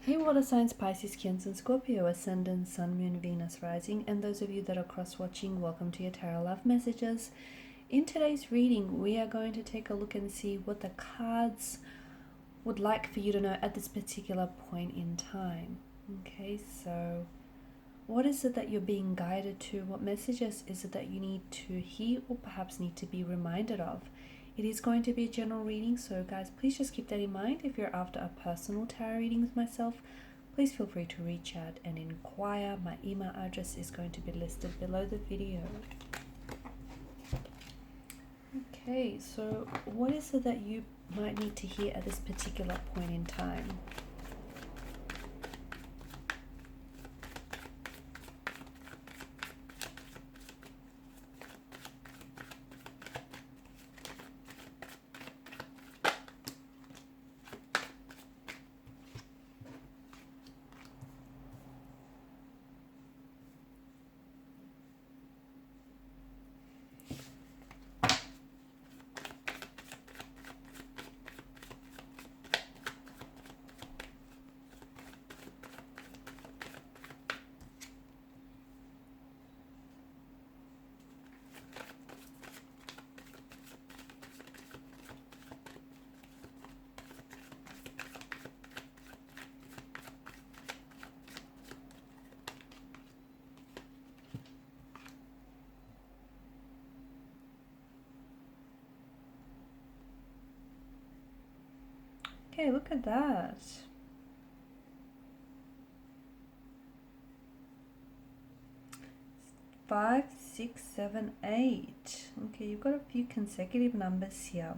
Hey water signs, Pisces, Cancer, and Scorpio, Ascendant, Sun, Moon, Venus, Rising, and those of you that are cross-watching, welcome to your Tarot Love Messages. In today's reading, we are going to take a look and see what the cards would like for you to know at this particular point in time. Okay, so what is it that you're being guided to? What messages is it that you need to hear or perhaps need to be reminded of? It is going to be a general reading, so guys, please just keep that in mind. If you're after a personal tarot reading with myself, please feel free to reach out and inquire. My email address is going to be listed below the video. Okay, so what is it that you might need to hear at this particular point in time? Okay, look at that. 5, 6, 7, 8. Okay, you've got a few consecutive numbers here.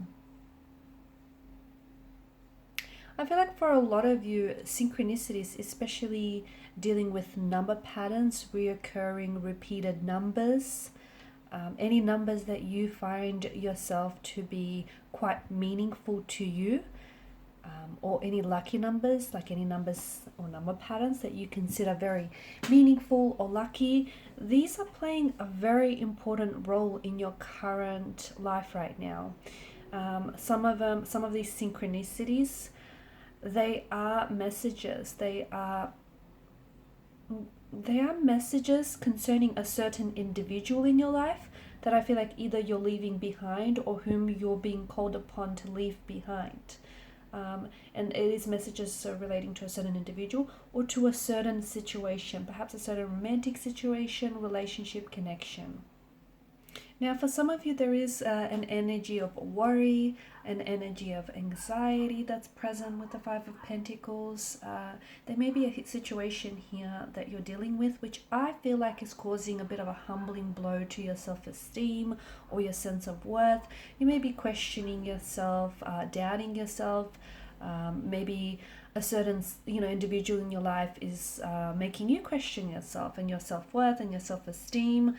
I feel like for a lot of you, synchronicities, especially dealing with number patterns, reoccurring, repeated numbers, any numbers that you find yourself to be quite meaningful to you, or any lucky numbers, like any numbers or number patterns that you consider very meaningful or lucky, these are playing a very important role in your current life right now. Some of these synchronicities, they are messages. They are messages concerning a certain individual in your life that I feel like either you're leaving behind or whom you're being called upon to leave behind. And it is messages relating to a certain individual or to a certain situation, perhaps a certain romantic situation, relationship, connection. Now, for some of you, there is an energy of worry, an energy of anxiety that's present with the Five of Pentacles. There may be a situation here that you're dealing with, which I feel like is causing a bit of a humbling blow to your self-esteem or your sense of worth. You may be questioning yourself, doubting yourself. Maybe a certain individual in your life is making you question yourself and your self-worth and your self-esteem.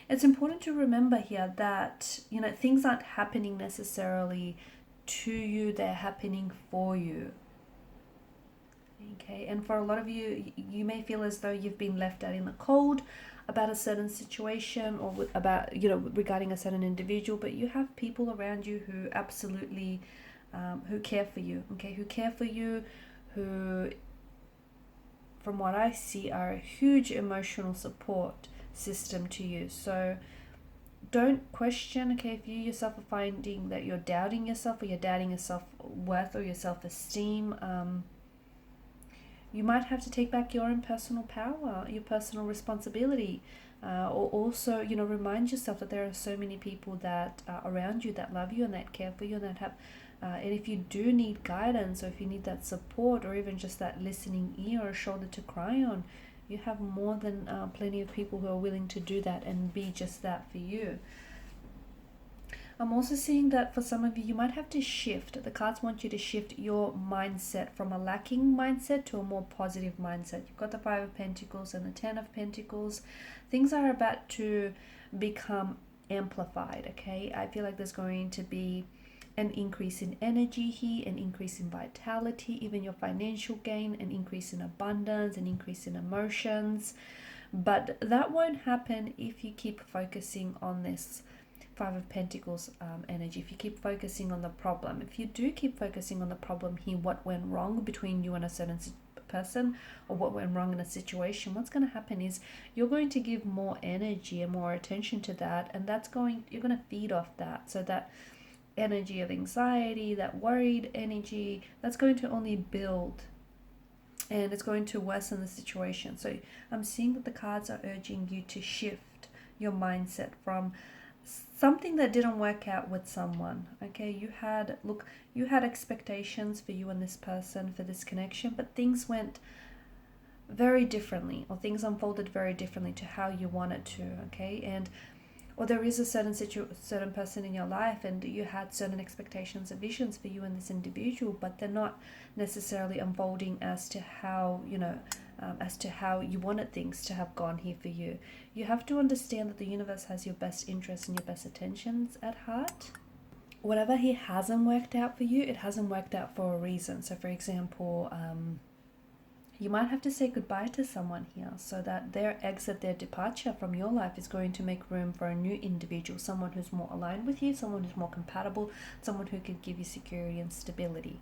It's important to remember here that, things aren't happening necessarily to you, they're happening for you. Okay, and for a lot of you, you may feel as though you've been left out in the cold about a certain situation or about, regarding a certain individual, but you have people around you who absolutely, who care for you, okay, who care for you, who, from what I see, are a huge emotional support system to you. So don't question, okay, if you yourself are finding that you're doubting yourself or you're doubting your self-worth or your self-esteem, you might have to take back your own personal power, your personal responsibility, or also, remind yourself that there are so many people that are around you that love you and that care for you and that have and if you do need guidance or if you need that support or even just that listening ear or shoulder to cry on, you have more than plenty of people who are willing to do that and be just that for you. I'm also seeing that for some of you, you might have to shift. The cards want you to shift your mindset from a lacking mindset to a more positive mindset. You've got the Five of Pentacles and the Ten of Pentacles. Things are about to become amplified, okay? I feel like there's going to be an increase in energy here, an increase in vitality, even your financial gain, an increase in abundance, an increase in emotions. But that won't happen if you keep focusing on this Five of Pentacles energy. If you keep focusing on the problem, if you do keep focusing on the problem here, what went wrong between you and a certain person, or what went wrong in a situation, what's going to happen is you're going to give more energy and more attention to that, and you're going to feed off that. So that energy of anxiety, that worried energy, that's going to only build, and it's going to worsen the situation. So I'm seeing that the cards are urging you to shift your mindset from something that didn't work out with someone. Okay, you had expectations for you and this person, for this connection, but things went very differently, or things unfolded very differently to how you wanted to. Okay, or there is a certain person in your life, and you had certain expectations and visions for you and this individual, but they're not necessarily unfolding as to how you wanted things to have gone here for you. You have to understand that the universe has your best interests and your best intentions at heart. Whatever here hasn't worked out for you, it hasn't worked out for a reason. So for example, you might have to say goodbye to someone here, so that their exit, their departure from your life is going to make room for a new individual, someone who's more aligned with you, someone who's more compatible, someone who can give you security and stability.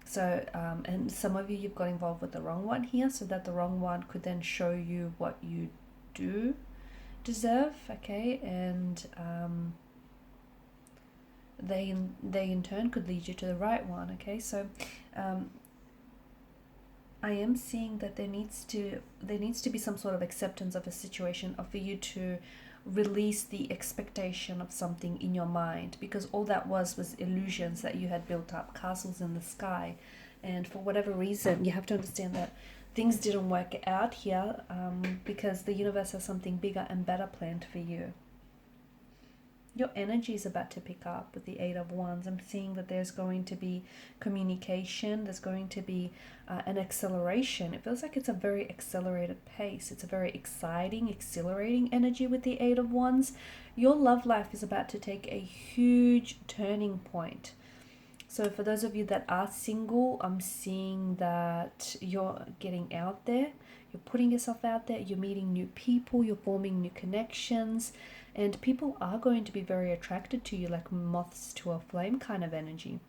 So, and some of you've got involved with the wrong one here, so that the wrong one could then show you what you do deserve, okay? And they in turn could lead you to the right one, okay? So, I am seeing that there needs to be some sort of acceptance of a situation, or for you to release the expectation of something in your mind, because all that was illusions that you had built up, castles in the sky. And for whatever reason, you have to understand that things didn't work out here, because the universe has something bigger and better planned for you. Your energy is about to pick up with the Eight of Wands. I'm seeing that there's going to be communication. There's going to be an acceleration. It feels like it's a very accelerated pace. It's a very exciting, exhilarating energy with the Eight of Wands. Your love life is about to take a huge turning point. So for those of you that are single, I'm seeing that you're getting out there. You're putting yourself out there. You're meeting new people. You're forming new connections. And people are going to be very attracted to you, like moths to a flame kind of energy.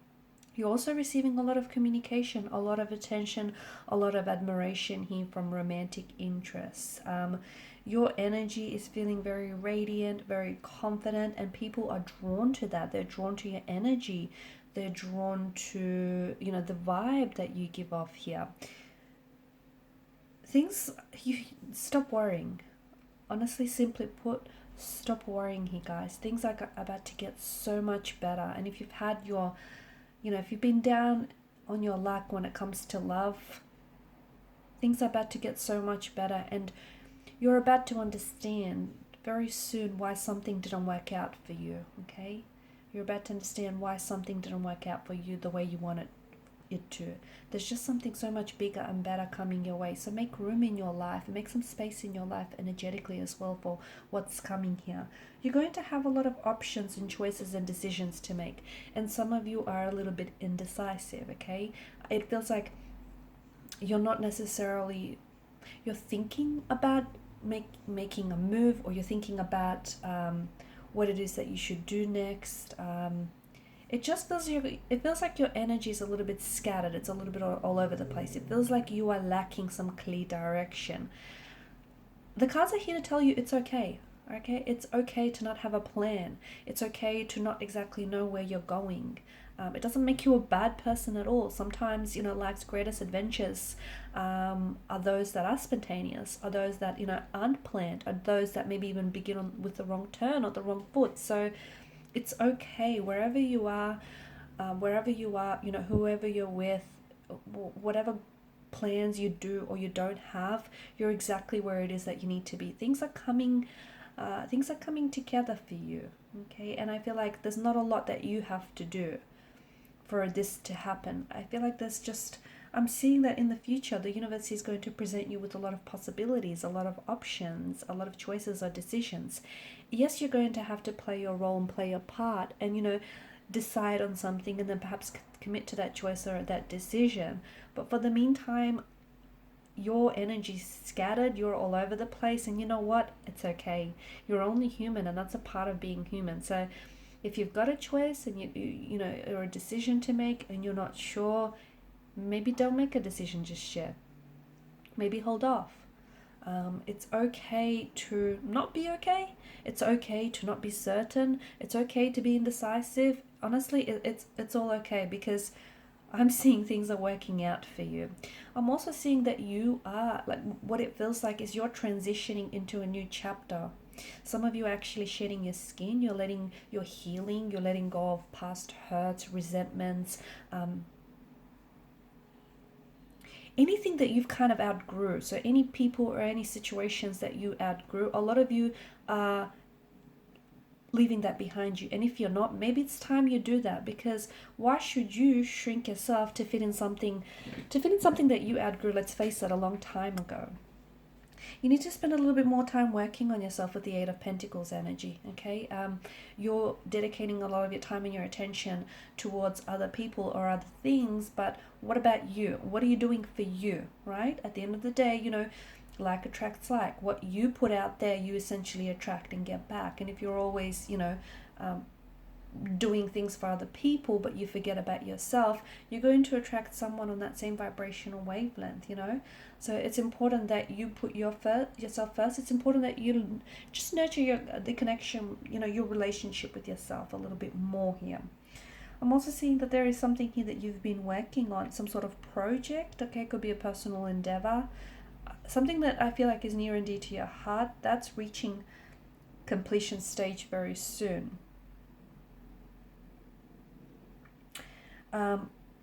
You're also receiving a lot of communication, a lot of attention, a lot of admiration here from romantic interests. Your energy is feeling very radiant, very confident, and people are drawn to that. They're drawn to your energy. They're drawn to, the vibe that you give off here. You stop worrying. Honestly, simply put, stop worrying here, guys. Things are about to get so much better. And if you've had if you've been down on your luck when it comes to love, things are about to get so much better. And you're about to understand very soon why something didn't work out for you, okay? You're about to understand why something didn't work out for you the way you wanted it to. There's just something so much bigger and better coming your way. So make room in your life and make some space in your life energetically as well for what's coming here. You're going to have a lot of options and choices and decisions to make, and some of you are a little bit indecisive, okay? It feels like you're thinking about making a move, or you're thinking about what it is that you should do next. It feels like your energy is a little bit scattered. It's a little bit all over the place. It feels like you are lacking some clear direction. The cards are here to tell you it's okay. Okay, it's okay to not have a plan. It's okay to not exactly know where you're going. It doesn't make you a bad person at all. Sometimes, life's greatest adventures are those that are spontaneous, are those that, aren't planned, are those that maybe even begin with the wrong turn or the wrong foot. So it's okay wherever you are, whoever you're with, whatever plans you do or you don't have, you're exactly where it is that you need to be. Things are coming together for you, okay? And I feel like there's not a lot that you have to do for this to happen. I feel like I'm seeing that in the future, the universe is going to present you with a lot of possibilities, a lot of options, a lot of choices or decisions. Yes, you're going to have to play your role and play your part and, decide on something and then perhaps commit to that choice or that decision. But for the meantime, your energy's scattered, you're all over the place, and you know what? It's okay. You're only human, and that's a part of being human. So if you've got a choice and you know, or a decision to make and you're not sure, maybe don't make a decision just yet. Maybe hold off. It's okay to not be okay. It's okay to not be certain. It's okay to be indecisive. Honestly, it's all okay, because I'm seeing things are working out for you. I'm also seeing that you are, like, what it feels like is you're transitioning into a new chapter. Some of you are actually shedding your skin. You're healing. You're letting go of past hurts, resentments, anything that you've kind of outgrew. So any people or any situations that you outgrew, a lot of you are leaving that behind you. And if you're not, maybe it's time you do that, because why should you shrink yourself to fit in something that you outgrew, let's face it, a long time ago? You need to spend a little bit more time working on yourself with the Eight of Pentacles energy, okay? You're dedicating a lot of your time and your attention towards other people or other things, but what about you? What are you doing for you, right? At the end of the day, you know, like attracts like. What you put out there, you essentially attract and get back. And if you're always, you know, doing things for other people but you forget about yourself, you're going to attract someone on that same vibrational wavelength, you know. So it's important that you put yourself first. It's important that you just nurture the connection, you know, your relationship with yourself a little bit more here. I'm also seeing that there is something here that you've been working on, some sort of project. Okay, it could be a personal endeavor, something that I feel like is near and dear to your heart, that's reaching completion stage very soon.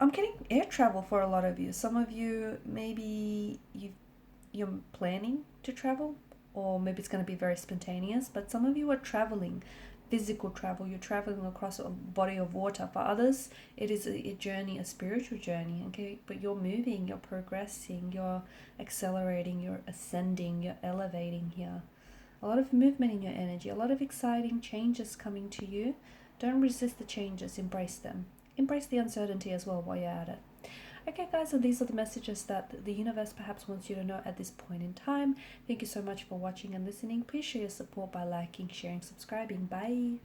I'm getting air travel for a lot of you. Some of you, maybe you're planning to travel, or maybe it's going to be very spontaneous, but some of you are traveling, physical travel. You're traveling across a body of water. For others, it is a journey, a spiritual journey, okay? But you're moving, you're progressing, you're accelerating, you're ascending, you're elevating here. A lot of movement in your energy, a lot of exciting changes coming to you. Don't resist the changes, embrace them. Embrace the uncertainty as well while you're at it. Okay, guys, so these are the messages that the universe perhaps wants you to know at this point in time. Thank you so much for watching and listening. Please show your support by liking, sharing, subscribing. Bye.